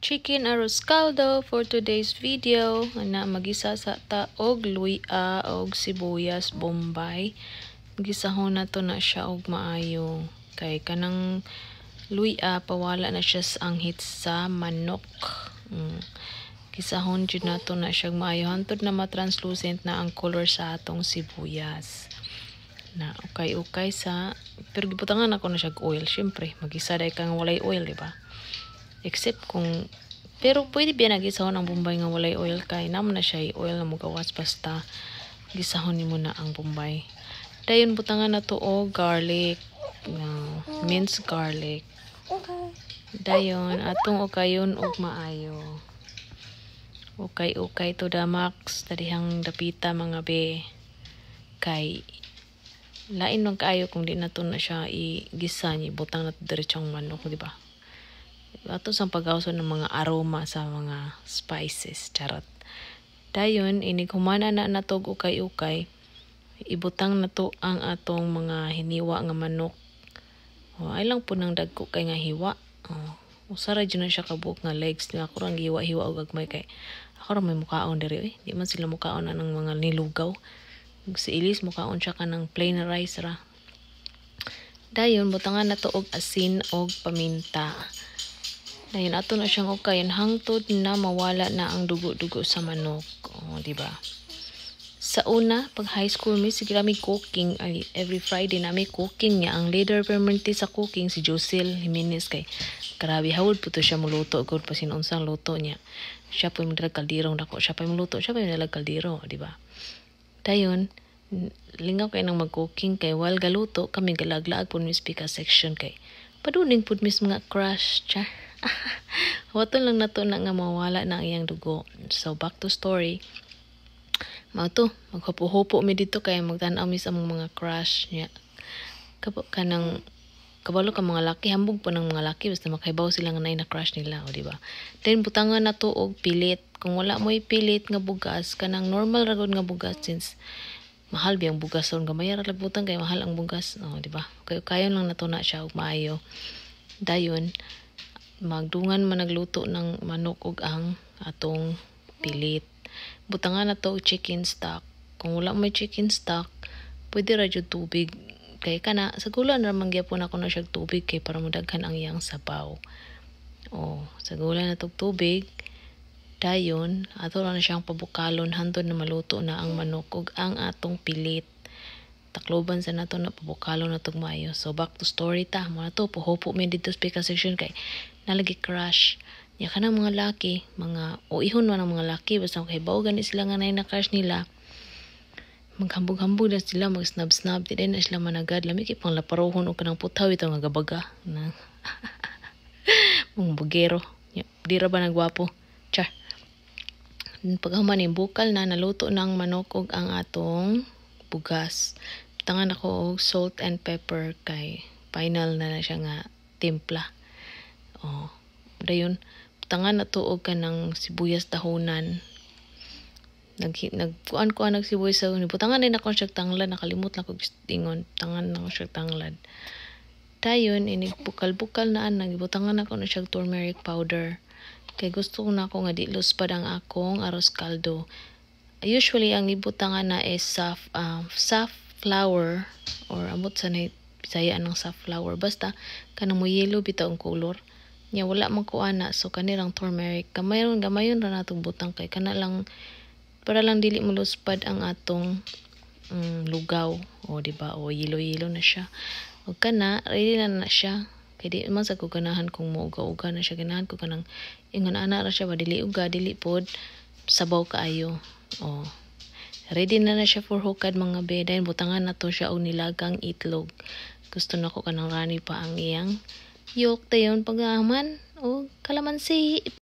Chicken arroz caldo for today's video. Ana magisa sa ta og luya og sibuyas bombay. Gisahon na to na siya og maayo. Kay kanang luya pawala na siya sa anghit sa manok. Gisahon jud na to na siya maayo hantod na ma-translucent na ang color sa atong sibuyas. Na ukay-ukay sa pero gibutangan ako na siya oil. Syempre magisa day kang walay oil, di ba? Except kung pero pwede ba nagisahon ang bombay nga walay oil kay namo na siya oil na mugawas basta gisahon nimo na ang bombay. Dayon butangan na to og garlic, minced garlic. Dayon atong ukayon og maayo. Okay to the max tadihang dapita mga be. Kay lain man kaayo kung di na to na siya igisa ni butang na to diretsong manok, di ba? Ato sa pag-awson ng mga aroma sa mga spices, charot. Dayon inig humana na natog ukay-ukay, ibutang na to ang atong mga hiniwa nga manok. Ay lang po nang dagko kay nga hiwa. Usara dyan na siya kabuk nga legs niya. Ako rang hiwa-hiwa o gagmay kay ako rang may mukaon diri. Di man sila mukaon na ng mga nilugaw. Si Elise mukaon siya ka ng plain rice ra. Dayon butangan na to og asin og paminta. Dayon ato na siyang ukayon hangtod na mawala na ang dugo-dugo sa manok. Di ba? Sa una, pag high school mi sige kami cooking, every Friday na may cooking niya. Ang leader permanente sa cooking si Josel Jimenez kay grabe hawod po to siya muluto gud pa sinunsang luto niya. Siya po yung kaldero dako, siya pa yung luto, siya pa yung kaldero, di ba? Dayon lingaw kay nang mag-cooking kay while galuto kami galaglaag pud mi speaker section kay paduning pud mis mga crush cha. Waton lang nato na nga mawala na iyang dugo. So back to story. Mato maghupo-hupo mi dito kay magtan-aw mi sa mga crush niya. Kanang kabalo ka mga laki hambog pa ng mga laki basta makahibaw sila nga na crush nila, o di ba? Then butangan na to og pilit. Kung wala mo pilit nga bugas kanang normal ra gud nga bugas since mahal biyang bugas son gamay ra lagbutang kay mahal ang bugas, di ba? Kayon lang nato na siya og maayo. Dayon magdungan man nagluto ng manok ug ang atong pilit. Butangan na to og chicken stock. Kung wala may chicken stock, pwede ra jud tubig. Kay kana sa gulan ra man gyapon ako na siya tubig kay para modaghan ang iyang sabaw. Sa gulan na tog tubig. Dayon ato na siyang pabukalon hantod na maluto na ang manok ug ang atong pilit. Takloban sa nato na pabukalon na tog maayo. So back to story ta. Mo na to puhupo mi dito speaker section kay nalagi crush. Ya kanang mga laki, mga ihon man ang mga laki basta kahibaw gani sila nga nay na crush nila. Maghambog-hambog na sila, mag-snub-snub, di na sila managad. Lami kay pang laparohon o kanang putaw ito nga gabaga. Mga bugero. Di ra ba nagwapo? Char. Paghaman yung bukal na naluto ng manok ug ang atong bugas. Tangan ako og salt and pepper kay final na siya nga timpla. Dayon tangan na to og kanang sibuyas dahonan. Nagkuan ko ang sibuyas sa butangan din ako siya tanglad, nakalimot lang ko ingon tangan na ko siya tanglad. Dayon ini bukal-bukal na nagibutangan ako na siya turmeric powder. Kay gusto ko na ako nga di luspad ang akong arroz caldo. Usually ang ibutangan na is safflower or amot sa Bisaya ng safflower basta kanang mo yellow bitaw ang color. Nya wala man ko ana so kanirang turmeric gamayon ra natong butang kay kana lang para lang dili mo luspad ang atong lugaw, di ba? Yellow na siya. O kana ready na siya. Kay di man sa ko ganahan kung muuga-uga na siya, ganahan ko kanang ingon ana ra siya ba dili uga dili pod sabaw kaayo. Ready na siya for hukad mga be. Then butangan na to siya og nilagang itlog. Gusto na ko kanang rani pa ang iyang yolk dayon pagaman o kalamansi.